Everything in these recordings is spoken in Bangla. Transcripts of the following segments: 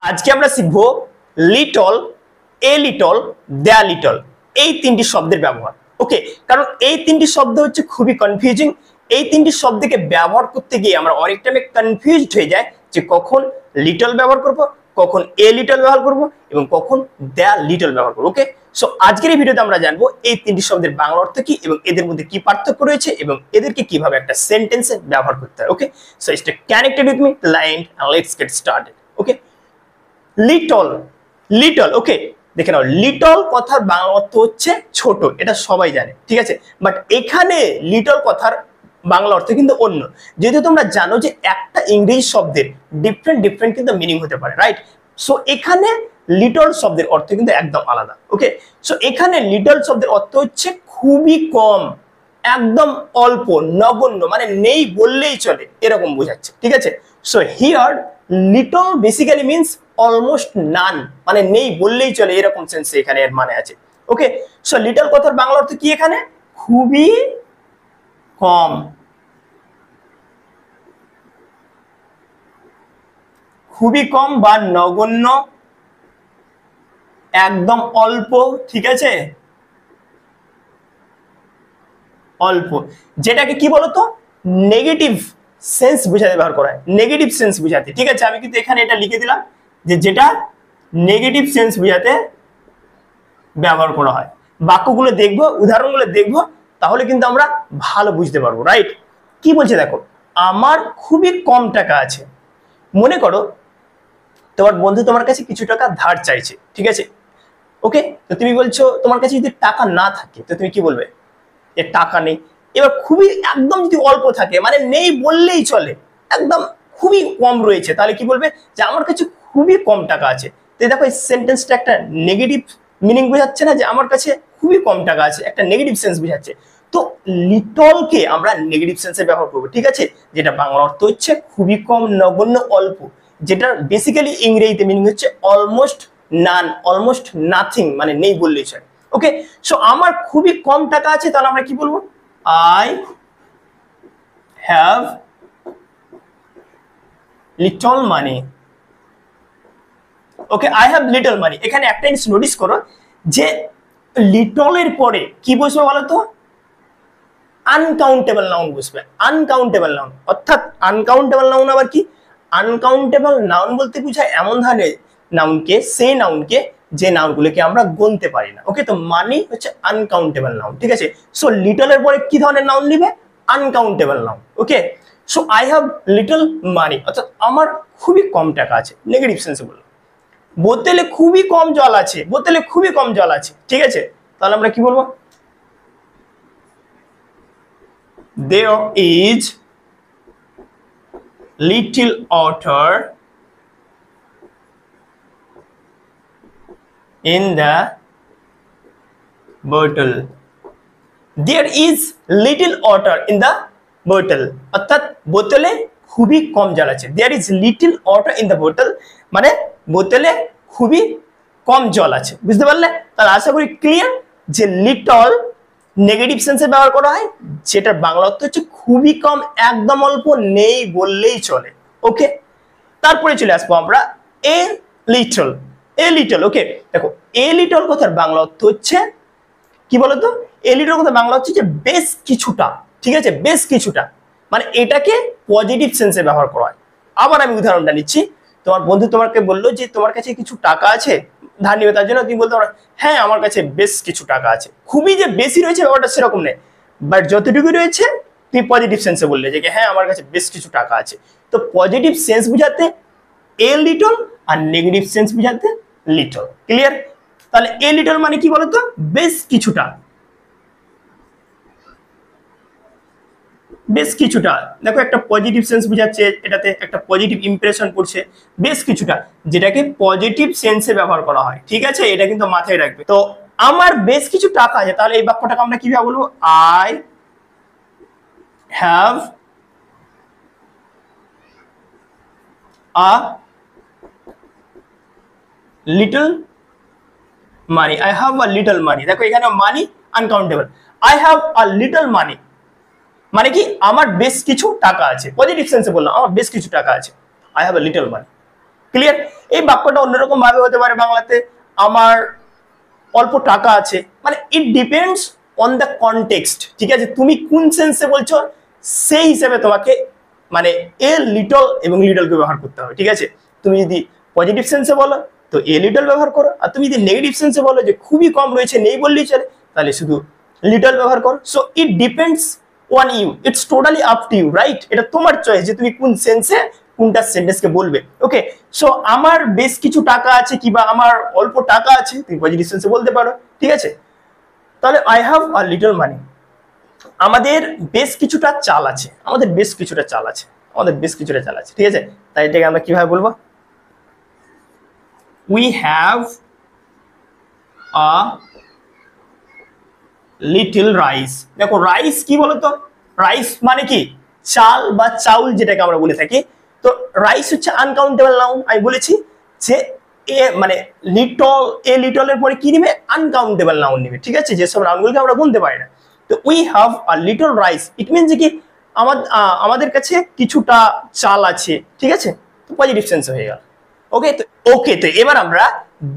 আজকে আমরা শিখবো little, a little, the little এই তিনটি শব্দের ব্যবহার। ওকে, কারণ এই তিনটি শব্দ হচ্ছে খুবই কনফিউজিং। এই তিনটি শব্দকে ব্যবহার করতে গিয়ে আমরা অনেক টাইমে কনফিউজড হয়ে যায় যে কখন লিটল ব্যবহার করব, কখন এ লিটল ব্যবহার করব এবং কখন দ্য লিটল ব্যবহার করব। ওকে, সো আজকের এই ভিডিওতে আমরা জানবো এই তিনটি শব্দের বাংলা অর্থ কি এবং এদের মধ্যে কি পার্থক্য রয়েছে এবং এদেরকে কিভাবে একটা সেন্টেন্সে ব্যবহার করতে হয়। Okay, so stay connected with me till the end and let's get started. Okay, little, little. Okay, দেখে নাও, লিটল কথার বাংলা অর্থ হচ্ছে ছোট, এটা সবাই জানে, ঠিক আছে। বাট এখানে লিটল কথার বাংলা অর্থ কিন্তু অন্য। যেহেতু তোমরা জানো যে একটা ইংরেজি শব্দের ডিফারেন্ট ডিফারেন্ট কিন্তু মিনিং হতে পারে, রাইট? সো এখানে লিটল শব্দের অর্থ কিন্তু একদম আলাদা। ওকে, সো এখানে লিটল শব্দের অর্থ হচ্ছে খুবই কম, একদম অল্প, নগণ্য, মানে নেই বললেই চলে এরকম বোঝাচ্ছে, ঠিক আছে। So here little basically means almost none, মানে নেই বললেই চলে এরকম সেন্সে এখানে এর মানে আছে। ওকে, সো লিটল কথার বাংলা অর্থ কি এখানে? খুবই কম, খুবই কম বা নগণ্য, একদম অল্প, ঠিক আছে, অল্প, যেটাকে কি বলতো নেগেটিভ সেন্স বোঝাতে ব্যবহার করা হয়, নেগেটিভ সেন্স বোঝাতে, ঠিক আছে। আমি কিন্তু এখানে এটা লিখে দিলাম যে যেটা নেগেটিভ সেন্স বোঝাতে ব্যবহার করা হয়। বাক্যগুলো দেখবো, উদাহরণগুলো দেখবো, তাহলে কিন্তু আমরা ভালো বুঝতে পারবো, রাইট? কি বলছে দেখো, আমার খুবই কম টাকা আছে। মনে করো তোমার বন্ধু তোমার কাছে কিছু টাকা ধার চাইছে, ঠিক আছে। ওকে, তো তুমি বলছো তোমার কাছে যদি টাকা না থাকে তো তুমি কি বলবে? যে টাকা নেই। এবার খুবই একদম যদি অল্প থাকে, মানে নেই বললেই চলে, একদম খুবই কম রয়েছে, তাহলে কি বলবে? যে আমার কাছে খুবই কম টাকা আছে। তো দেখো এই সেন্টেন্সটা একটা নেগেটিভ মিনিং বোঝাচ্ছে না, যে আমার কাছে খুবই কম টাকা আছে, একটা নেগেটিভ সেন্স বোঝাচ্ছে। তো লিটলকে আমরা নেগেটিভ সেন্সে ব্যবহার করবো, ঠিক আছে, যেটা বাংলা অর্থ হচ্ছে খুবই কম, নগণ্য, অল্প, যেটা বেসিক্যালি ইংরেজিতে মিনিং হচ্ছে অলমোস্ট নান, অলমোস্ট নাথিং, মানে নেই বললেই চলে। ওকে, সো আমার খুবই কম টাকা আছে, তাহলে আমরা কি বলবো? I have little money. Okay, I have little money. এখানে একটা জিনিস নোটিস করো যে লিটলের পরে কি বসবে বলো তো? আনকাউন্টেবল নাউন বসবে, আনকাউন্টেবল নাউন। অর্থাৎ আনকাউন্টেবল নাউন আবার কি? আনকাউন্টেবল নাউন বলতে বোঝায় এমন ধরনের নাউনকে, সেই নাউনকে যে নাউনগুলোকে আমরা গুনতে পারি না। ওকে, তো মানি হচ্ছে আনকাউন্টেবল নাউন, ঠিক আছে। সো লিটলের পরে কি ধরনের নাউন নিবে? Uncountable noun. Okay, so I have little money, অর্থাৎ আমার খুবই কম টাকা আছে, নেগেটিভ সেন্সে বললাম। বোতলে খুবই কম জল আছে, বোতলে খুবই কম জল আছে, ঠিক আছে, তাহলে আমরা কি বলবো? There is little water in the bottle. There is little water in the bottle. অর্থাৎ বোতলে খুবই কম জল আছে। There is little water in the bottle, মানে বোতলে খুবই কম জল আছে। বুঝতে পারলে? তাহলে আশা করি ক্লিয়ার যে লিটল নেগেটিভ সেন্সে ব্যবহার করা হয়, যেটার বাংলা অর্থ হচ্ছে খুবই কম, একদম অল্প, নেই বললেই চলে। ওকে, তারপরে চলে আসবো আমরা এ লিটল, এ লিটল। ওকে, দেখো এ লিটল কথার বাংলা অর্থ হচ্ছে কি বলতো? এ লিটল কথার বাংলা হচ্ছে যে বেশ কিছুটা, ঠিক আছে, বেশ কিছুটা, মানে এটাকে পজিটিভ সেন্সে ব্যবহার করা হয়। আবার আমি উদাহরণটা নিচ্ছি। তোমার বন্ধু তোমাকে বললো যে তোমার কাছে কিছু টাকা আছে, ধার নিবে, তার জন্য তুমি বলতে পারো হ্যাঁ আমার কাছে বেশ কিছু টাকা আছে। খুবই যে বেশি রয়েছে ব্যাপারটা সেরকম নেই, বাট যতটুকু রয়েছে তুমি পজিটিভ সেন্সে বললে যে হ্যাঁ আমার কাছে বেশ কিছু টাকা আছে। তো পজিটিভ সেন্স বুঝাতে এ লিটল আর নেগেটিভ সেন্স বুঝাতে লিটল। ক্লিয়ার? তাহলে এ লিটল মানে কি বলতো? বেশ কিছুটা, বেশ কিছুটা। দেখো একটা পজিটিভ সেন্স বুঝাচ্ছে, এটাতে একটা পজিটিভ ইমপ্রেশন পড়ছে, বেশ কিছুটা, যেটাকে পজিটিভ সেন্সে ব্যবহার করা হয়, ঠিক আছে, এটা কিন্তু মাথায় রাখবে। তো আমার বেশ কিছু টাকা আছে, তাহলে এই বাক্যটাকে আমরা কিভাবে বলবো? I have a little money, I have a little money. দেখো এখানে money uncountable, I have a little money মানে কি? আমার বেশ কিছু টাকা আছে, পজিটিভ সেন্সে বললাম আমার বেশ কিছু টাকা আছে, I have a little money. Clear? এই বাক্যটা অন্যরকম ভাবে হতে পারে বাংলাতে, আমার অল্প টাকা আছে, মানে ইট ডিপেন্ডস অন দ্য কনটেক্সট, ঠিক আছে? তুমি কোন সেন্সে বলছো সেই হিসেবে তোমাকে মানে এ লিটল এবং লিটলকে ব্যবহার করতে হবে, ঠিক আছে? তুমি যদি পজিটিভ সেন্সে বলো তো এ লিটল ব্যবহার করো, আর তুমি যদি নেগেটিভ সেন্সে বলো যে খুবই কম রয়েছে, নেই বললেই চলে, তাহলে শুধু লিটল ব্যবহার করো। So it depends on you, it's totally up to you, right? এটা তোমার চয়েস যে তুমি কোন সেন্সে কোনটা সেন্টেন্সকে বলবে। ওকে, সো আমার বেশ কিছু টাকা আছে কিংবা আমার অল্প টাকা আছে, তুমি পজিটিভ সেন্সে বলতে পারো, ঠিক আছে? তাহলে আই হ্যাভ আ লিটল মানি, আমাদের বেশ কিছুটা চাল আছে, আমাদের বেশ কিছুটা চাল আছে, আমাদের বেশ কিছুটা চাল আছে, ঠিক আছে? তাই এটাকে আমরা কিভাবে বলবো? We have a little rice. দেখো রাইস কি বলতো, রাইস মানে কি চাল বা চাউল যেটাকে আমরা বলে থাকি। তো রাইস হচ্ছে আনকাউন্টেবল নাউন, আমি বলেছি যে এ মানে লিটল, এ লিটলের পরে কি নিবে? আনকাউন্টেবল নাউন নিবে, ঠিক আছে? যেসব নাউনগুলোকে আমরা গুনতে পারি না। তো we have a little rice, it means কি আমাদের কাছে কিছুটা চাল আছে, ঠিক আছে? তো পজিটিভ সেন্স হয়ে গেল। ওকে, তো এবার আমরা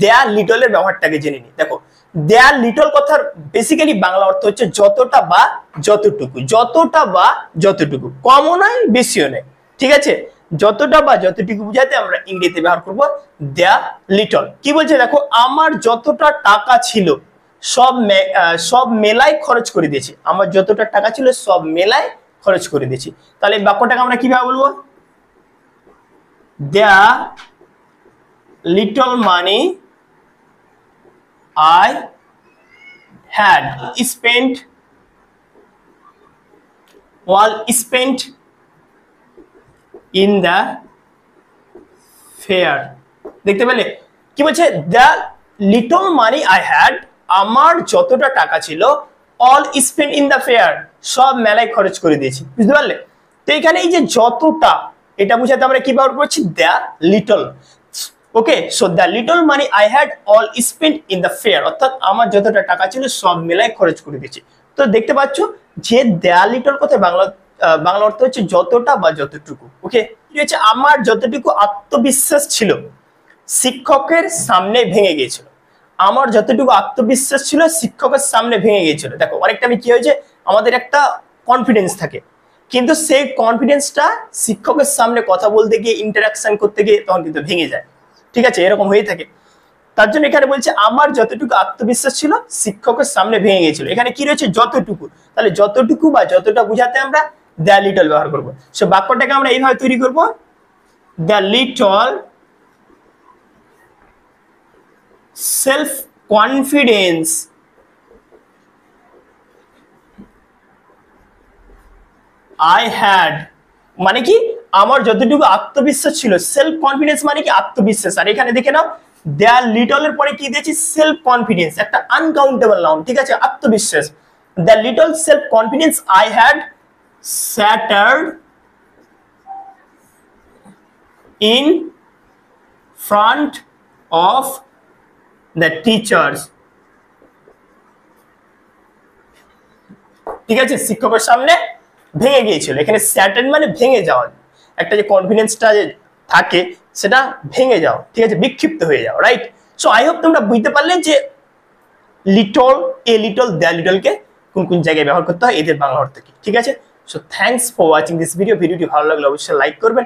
দেয়ার লিটলের ব্যবহারটাকে জেনে নিই। দেখো দেয়ার লিটল কথার বেসিক্যালি বাংলা অর্থ হচ্ছে যতটা বা যতটুকু, যতটা বা যতটুকু, কমও নয় বেশিও নয়, ঠিক আছে? যতটা বা যতটুকু বুঝাতে আমরা ইংরেজিতে ব্যবহার করব দেয়ার লিটল। কি বলছে দেখো, আমার যতটা টাকা ছিল সব মেলায় খরচ করে দিয়েছি, আমার যতটা টাকা ছিল সব মেলায় খরচ করে দিয়েছি। তাহলে এই বাক্যটাকে আমরা কিভাবে বলবো? দেয়ার little money I had spent in the fair। দেখতে পেলে কি বলছে? the little money I had, আমার যতটা টাকা ছিল, all spent in the fair, সব মেলায় খরচ করে দিয়েছি। বুঝতে পারলে? তো এখানে এই যে যতটা, এটা বুঝাতে আমরা কি ব্যবহার করছি? the little। Okay, so the little money I had all spent in the fair, অর্থাৎ আমার যতটা টাকা ছিল সব মেলায় খরচ করে দিয়েছি। তো দেখতে পাচ্ছ যে দ্য লিটল কথায় বাংলা অর্থ হচ্ছে যতটা বা যতটুকু। ওকে, কি হচ্ছে? আমার যতটুকু আত্মবিশ্বাস ছিল শিক্ষকের সামনে ভেঙে গিয়েছিল, আমার যতটুকু আত্মবিশ্বাস ছিল শিক্ষকের সামনে ভেঙে গিয়েছিল। দেখো অনেকটা কি হয়েছে, আমাদের একটা কনফিডেন্স থাকে, কিন্তু সেই কনফিডেন্সটা শিক্ষকের সামনে কথা বলতে গিয়ে, ইন্টারাকশন করতে গিয়ে তখন কিন্তু ভেঙে যায়, ঠিক আছে? এরকম হয়ে থাকে। তার জন্য এখানে বলছে আমার যতটুকু আত্মবিশ্বাস ছিল শিক্ষকের সামনে ভেঙে গিয়েছিল। এখানে কি রয়েছে? যতটুকু। তাহলে যতটুকু বা যতটা বুঝাতে আমরা দ্য লিটল ব্যবহার করব। সো বাক্যটাকে আমরা এইভাবে তৈরি করব, the little self confidence I had, মানে কি আমার যতটুকু আত্মবিশ্বাস ছিল, সেলফ কনফিডেন্স মানে কি আত্মবিশ্বাস। আর এখানে দেখে নাও দেয়ার লিটল এর পরে কি দিয়েছি? সেলফ কনফিডেন্স, একটা আনকাউন্টেবল নাউন, ঠিক আছে? আত্মবিশ্বাস। The little self confidence I had shattered in front of the teachers, ঠিক আছে? শিক্ষকের সামনে ভেঙে গিয়েছিল। এখানে স্যাটার্ড মানে ভেঙে যাওয়া, একটা যে কনফিডেন্সটা যে থাকে সেটা ভেঙে যাও, ঠিক আছে? বিক্ষিপ্ত হয়ে যাও, রাইট? সো আই হোপ তোমরা বুঝতে পারলে যে লিটল, এ লিটল, দ্য লিটলকে কোন কোন জায়গায় ব্যবহার করতে হয়, এদের বাংলা অর্থ কি, ঠিক আছে? So thanks for watching this video. ভিডিওটি ভালো লাগলে অবশ্যই লাইক করবেন।